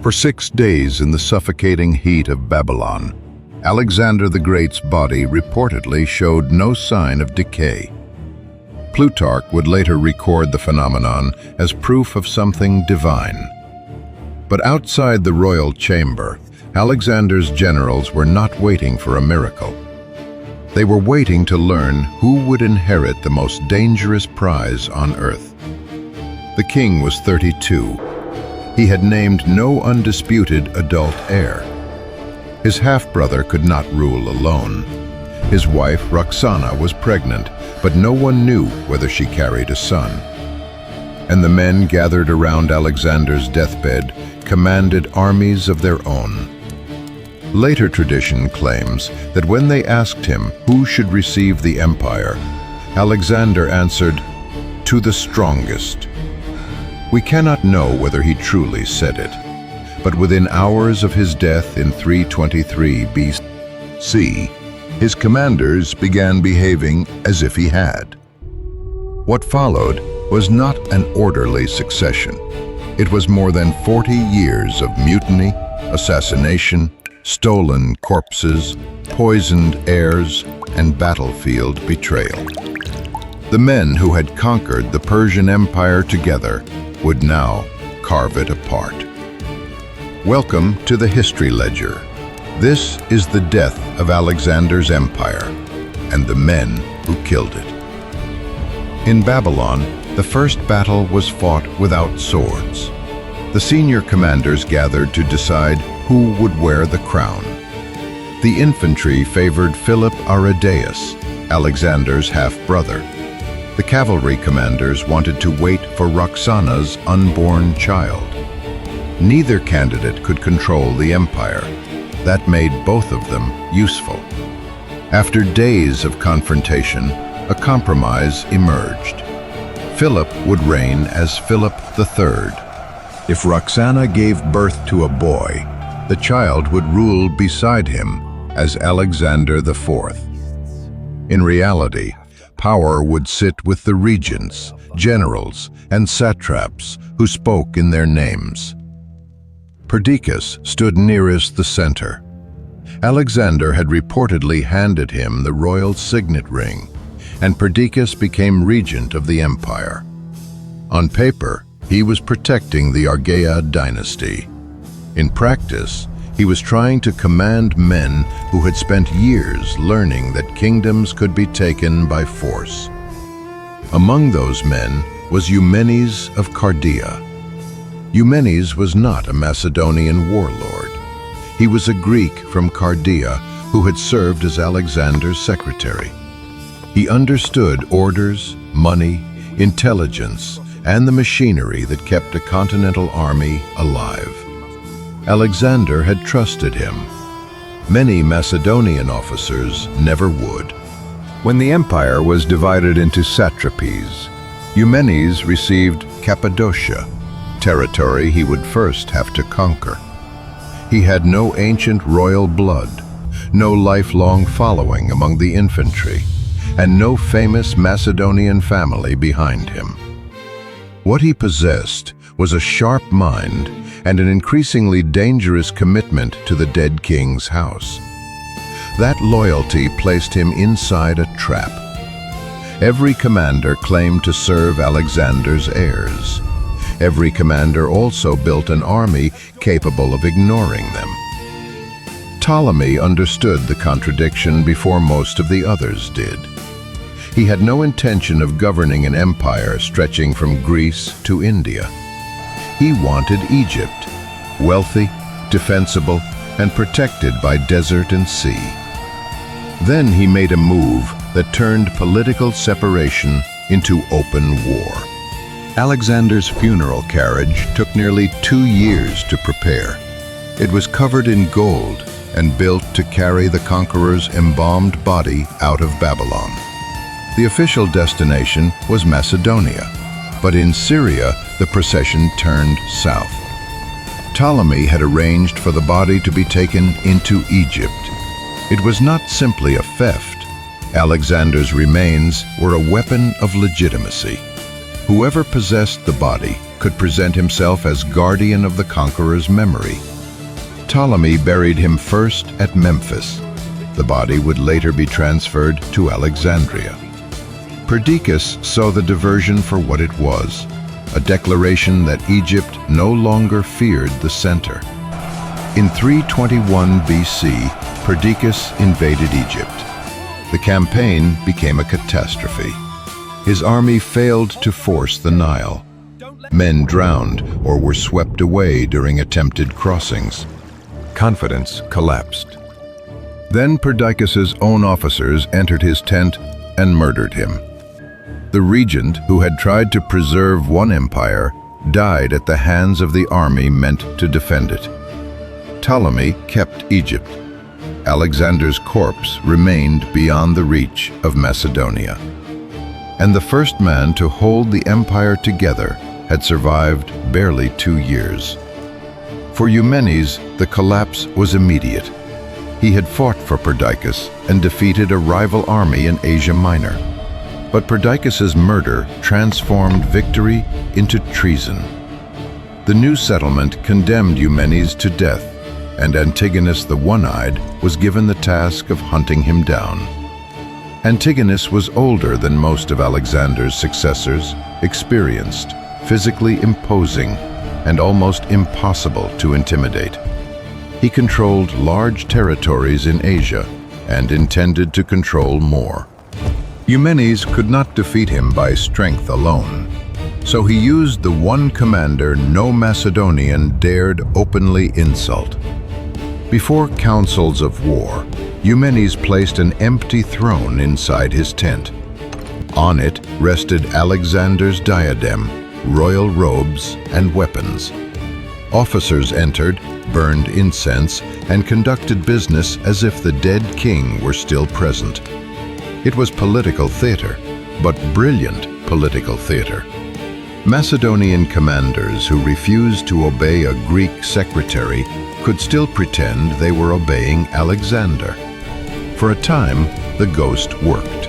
For 6 days in the suffocating heat of Babylon, Alexander the Great's body reportedly showed no sign of decay. Plutarch would later record the phenomenon as proof of something divine. But outside the royal chamber, Alexander's generals were not waiting for a miracle. They were waiting to learn who would inherit the most dangerous prize on earth. The king was 32. He had named no undisputed adult heir. His half-brother could not rule alone. His wife, Roxana, was pregnant, but no one knew whether she carried a son. And the men gathered around Alexander's deathbed commanded armies of their own. Later tradition claims that when they asked him who should receive the empire, Alexander answered, "To the strongest." We cannot know whether he truly said it, but within hours of his death in 323 BC, his commanders began behaving as if he had. What followed was not an orderly succession. It was more than 40 years of mutiny, assassination, stolen corpses, poisoned heirs, and battlefield betrayal. The men who had conquered the Persian Empire together would now carve it apart. Welcome to the History Ledger. This is the death of Alexander's empire and the men who killed it. In Babylon, the first battle was fought without swords. The senior commanders gathered to decide who would wear the crown. The infantry favored Philip Aridaeus, Alexander's half-brother. The cavalry commanders wanted to wait for Roxana's unborn child. Neither candidate could control the empire. That made both of them useful. After days of confrontation, a compromise emerged. Philip would reign as Philip III. If Roxana gave birth to a boy, the child would rule beside him as Alexander IV. In reality, power would sit with the regents, generals, and satraps who spoke in their names. Perdiccas stood nearest the center. Alexander had reportedly handed him the royal signet ring, and Perdiccas became regent of the empire. On paper, he was protecting the Argead dynasty. In practice, he was trying to command men who had spent years learning that kingdoms could be taken by force. Among those men was Eumenes of Cardia. Eumenes was not a Macedonian warlord. He was a Greek from Cardia who had served as Alexander's secretary. He understood orders, money, intelligence, and the machinery that kept a continental army alive. Alexander had trusted him. Many Macedonian officers never would. When the empire was divided into satrapies, Eumenes received Cappadocia, territory he would first have to conquer. He had no ancient royal blood, no lifelong following among the infantry, and no famous Macedonian family behind him. What he possessed was a sharp mind and an increasingly dangerous commitment to the dead king's house. That loyalty placed him inside a trap. Every commander claimed to serve Alexander's heirs. Every commander also built an army capable of ignoring them. Ptolemy understood the contradiction before most of the others did. He had no intention of governing an empire stretching from Greece to India. He wanted Egypt, wealthy, defensible, and protected by desert and sea. Then he made a move that turned political separation into open war. Alexander's funeral carriage took nearly 2 years to prepare. It was covered in gold and built to carry the conqueror's embalmed body out of Babylon. The official destination was Macedonia, but in Syria, the procession turned south. Ptolemy had arranged for the body to be taken into Egypt. It was not simply a theft. Alexander's remains were a weapon of legitimacy. Whoever possessed the body could present himself as guardian of the conqueror's memory. Ptolemy buried him first at Memphis. The body would later be transferred to Alexandria. Perdiccas saw the diversion for what it was, a declaration that Egypt no longer feared the center. In 321 BC, Perdiccas invaded Egypt. The campaign became a catastrophe. His army failed to force the Nile. Men drowned or were swept away during attempted crossings. Confidence collapsed. Then Perdiccas's own officers entered his tent and murdered him. The regent, who had tried to preserve one empire, died at the hands of the army meant to defend it. Ptolemy kept Egypt. Alexander's corpse remained beyond the reach of Macedonia. And the first man to hold the empire together had survived barely 2 years. For Eumenes, the collapse was immediate. He had fought for Perdiccas and defeated a rival army in Asia Minor. But Perdiccas's murder transformed victory into treason. The new settlement condemned Eumenes to death, and Antigonus the One-Eyed was given the task of hunting him down. Antigonus was older than most of Alexander's successors, experienced, physically imposing, and almost impossible to intimidate. He controlled large territories in Asia and intended to control more. Eumenes could not defeat him by strength alone, so he used the one commander no Macedonian dared openly insult. Before councils of war, Eumenes placed an empty throne inside his tent. On it rested Alexander's diadem, royal robes, and weapons. Officers entered, burned incense, and conducted business as if the dead king were still present. It was political theater, but brilliant political theater. Macedonian commanders who refused to obey a Greek secretary could still pretend they were obeying Alexander. For a time, the ghost worked.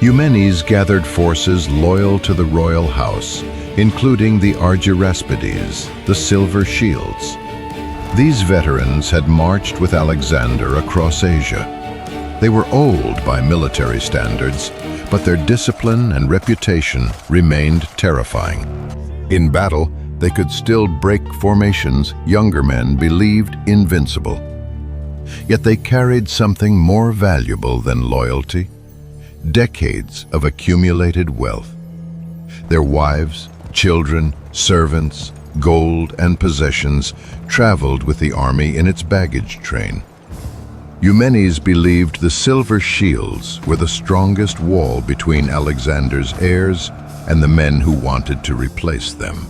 Eumenes gathered forces loyal to the royal house, including the Argyraspides, the Silver Shields. These veterans had marched with Alexander across Asia. They were old by military standards, but their discipline and reputation remained terrifying. In battle, they could still break formations younger men believed invincible. Yet they carried something more valuable than loyalty: decades of accumulated wealth. Their wives, children, servants, gold, and possessions traveled with the army in its baggage train. Eumenes believed the Silver Shields were the strongest wall between Alexander's heirs and the men who wanted to replace them.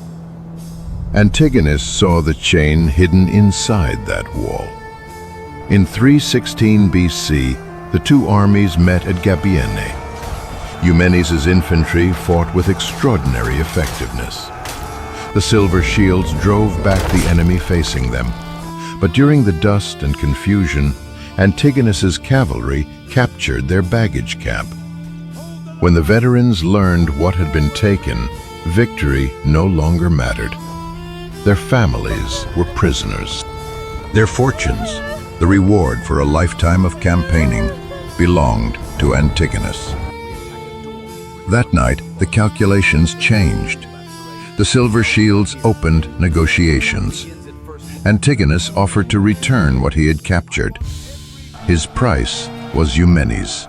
Antigonus saw the chain hidden inside that wall. In 316 BC, the two armies met at Gabiene. Eumenes' infantry fought with extraordinary effectiveness. The Silver Shields drove back the enemy facing them, but during the dust and confusion, Antigonus's cavalry captured their baggage camp. When the veterans learned what had been taken, victory no longer mattered. Their families were prisoners. Their fortunes, the reward for a lifetime of campaigning, belonged to Antigonus. That night, the calculations changed. The Silver Shields opened negotiations. Antigonus offered to return what he had captured. His price was Eumenes.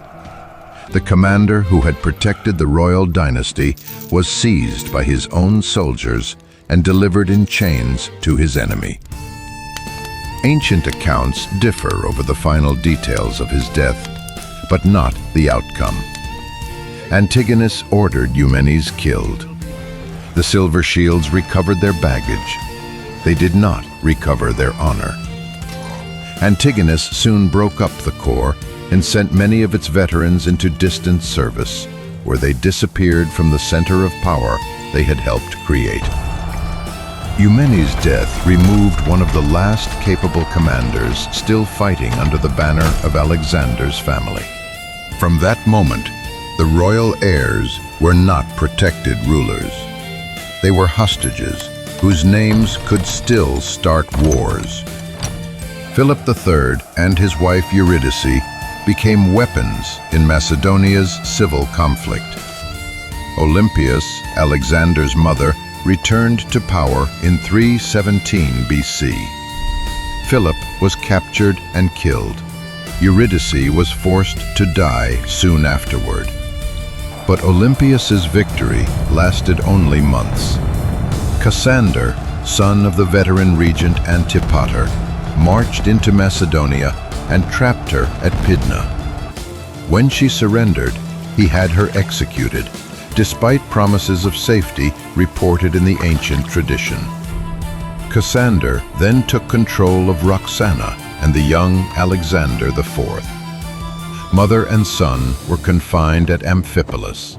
The commander who had protected the royal dynasty was seized by his own soldiers and delivered in chains to his enemy. Ancient accounts differ over the final details of his death, but not the outcome. Antigonus ordered Eumenes killed. The Silver Shields recovered their baggage. They did not recover their honor. Antigonus soon broke up the corps and sent many of its veterans into distant service, where they disappeared from the center of power they had helped create. Eumenes' death removed one of the last capable commanders still fighting under the banner of Alexander's family. From that moment, the royal heirs were not protected rulers. They were hostages, whose names could still start wars. Philip III and his wife Eurydice became weapons in Macedonia's civil conflict. Olympias, Alexander's mother, returned to power in 317 BC. Philip was captured and killed. Eurydice was forced to die soon afterward. But Olympias's victory lasted only months. Cassander, son of the veteran regent Antipater, marched into Macedonia and trapped her at Pydna. When she surrendered, he had her executed, despite promises of safety reported in the ancient tradition. Cassander then took control of Roxana and the young Alexander IV. Mother and son were confined at Amphipolis.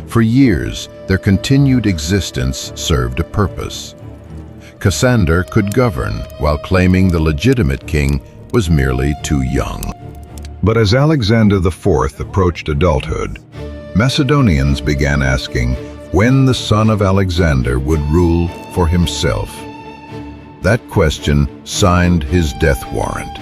For years, their continued existence served a purpose. Cassander could govern, while claiming the legitimate king was merely too young. But as Alexander IV approached adulthood, Macedonians began asking when the son of Alexander would rule for himself. That question signed his death warrant.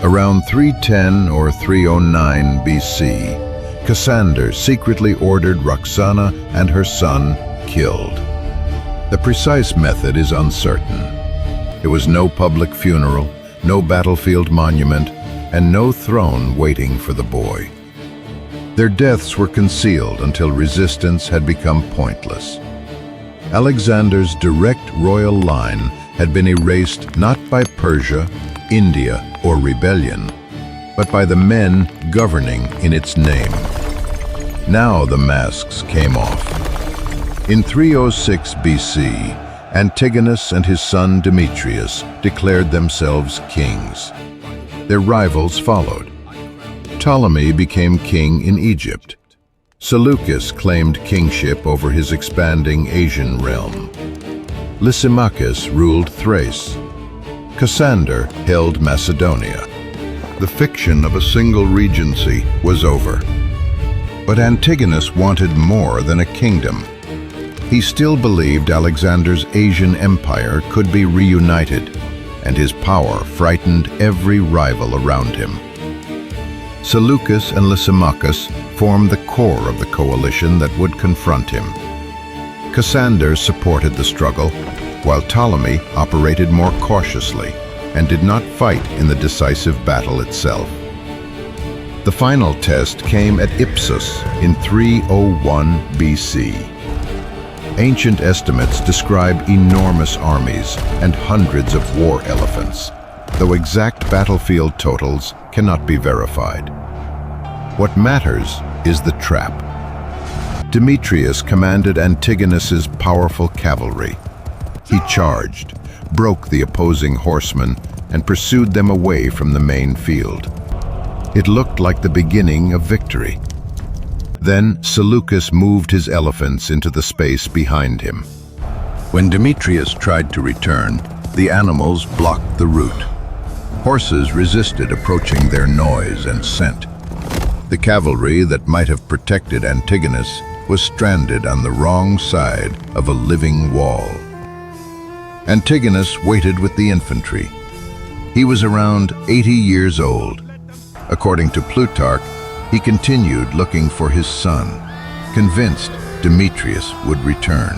Around 310 or 309 BC, Cassander secretly ordered Roxana and her son killed. The precise method is uncertain. There was no public funeral, no battlefield monument, and no throne waiting for the boy. Their deaths were concealed until resistance had become pointless. Alexander's direct royal line had been erased not by Persia, India, or rebellion, but by the men governing in its name. Now the masks came off. In 306 BC, Antigonus and his son Demetrius declared themselves kings. Their rivals followed. Ptolemy became king in Egypt. Seleucus claimed kingship over his expanding Asian realm. Lysimachus ruled Thrace. Cassander held Macedonia. The fiction of a single regency was over. But Antigonus wanted more than a kingdom. He still believed Alexander's Asian empire could be reunited, and his power frightened every rival around him. Seleucus and Lysimachus formed the core of the coalition that would confront him. Cassander supported the struggle, while Ptolemy operated more cautiously and did not fight in the decisive battle itself. The final test came at Ipsus in 301 BC. Ancient estimates describe enormous armies and hundreds of war elephants, though exact battlefield totals cannot be verified. What matters is the trap. Demetrius commanded Antigonus's powerful cavalry. He charged, broke the opposing horsemen, and pursued them away from the main field. It looked like the beginning of victory. Then Seleucus moved his elephants into the space behind him. When Demetrius tried to return, the animals blocked the route. Horses resisted approaching their noise and scent. The cavalry that might have protected Antigonus was stranded on the wrong side of a living wall. Antigonus waited with the infantry. He was around 80 years old. According to Plutarch, he continued looking for his son, convinced Demetrius would return.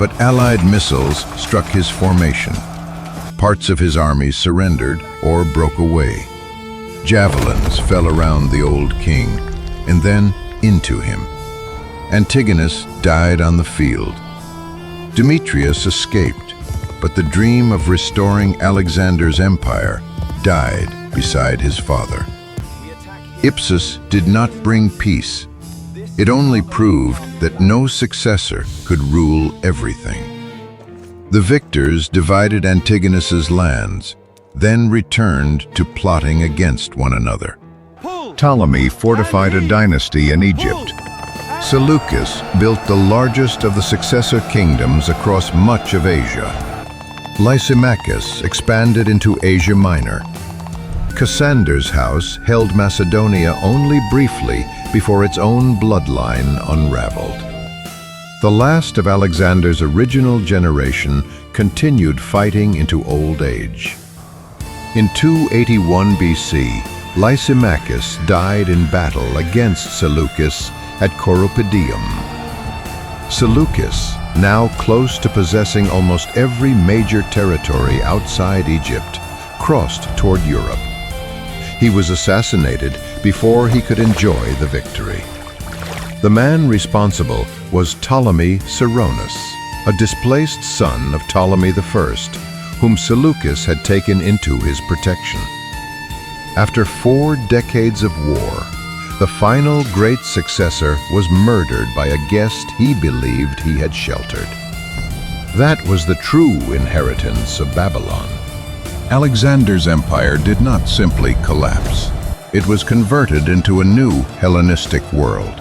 But Allied missiles struck his formation. Parts of his army surrendered or broke away. Javelins fell around the old king, and then into him. Antigonus died on the field. Demetrius escaped, but the dream of restoring Alexander's empire died beside his father. Ipsus did not bring peace. It only proved that no successor could rule everything. The victors divided Antigonus's lands, then returned to plotting against one another. Ptolemy fortified a dynasty in Egypt. Seleucus built the largest of the successor kingdoms across much of Asia. Lysimachus expanded into Asia Minor. Cassander's house held Macedonia only briefly before its own bloodline unraveled. The last of Alexander's original generation continued fighting into old age. In 281 BC, Lysimachus died in battle against Seleucus at Coropedium. Seleucus, now close to possessing almost every major territory outside Egypt, crossed toward Europe. He was assassinated before he could enjoy the victory. The man responsible was Ptolemy Ceraunus, a displaced son of Ptolemy I, whom Seleucus had taken into his protection. After 4 decades of war, the final great successor was murdered by a guest he believed he had sheltered. That was the true inheritance of Babylon. Alexander's empire did not simply collapse. It was converted into a new Hellenistic world.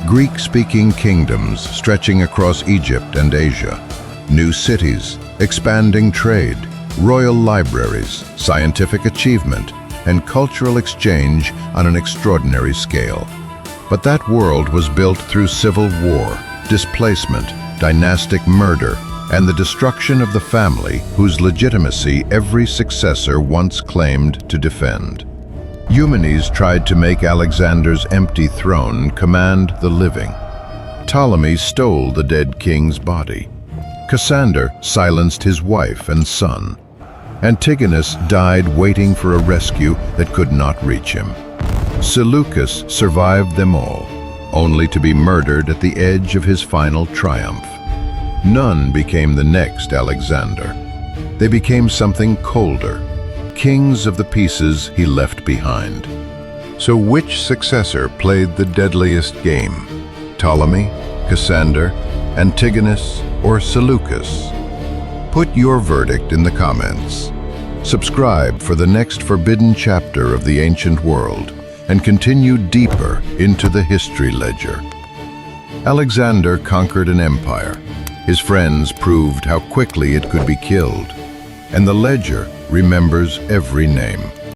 Greek-speaking kingdoms stretching across Egypt and Asia, new cities, expanding trade, royal libraries, scientific achievement, and cultural exchange on an extraordinary scale. But that world was built through civil war, displacement, dynastic murder, and the destruction of the family whose legitimacy every successor once claimed to defend. Eumenes tried to make Alexander's empty throne command the living. Ptolemy stole the dead king's body. Cassander silenced his wife and son. Antigonus died waiting for a rescue that could not reach him. Seleucus survived them all, only to be murdered at the edge of his final triumph. None became the next Alexander. They became something colder, kings of the pieces he left behind. So which successor played the deadliest game? Ptolemy, Cassander, Antigonus, or Seleucus? Put your verdict in the comments. Subscribe for the next forbidden chapter of the ancient world and continue deeper into the history ledger. Alexander conquered an empire. His friends proved how quickly it could be killed, and the ledger remembers every name.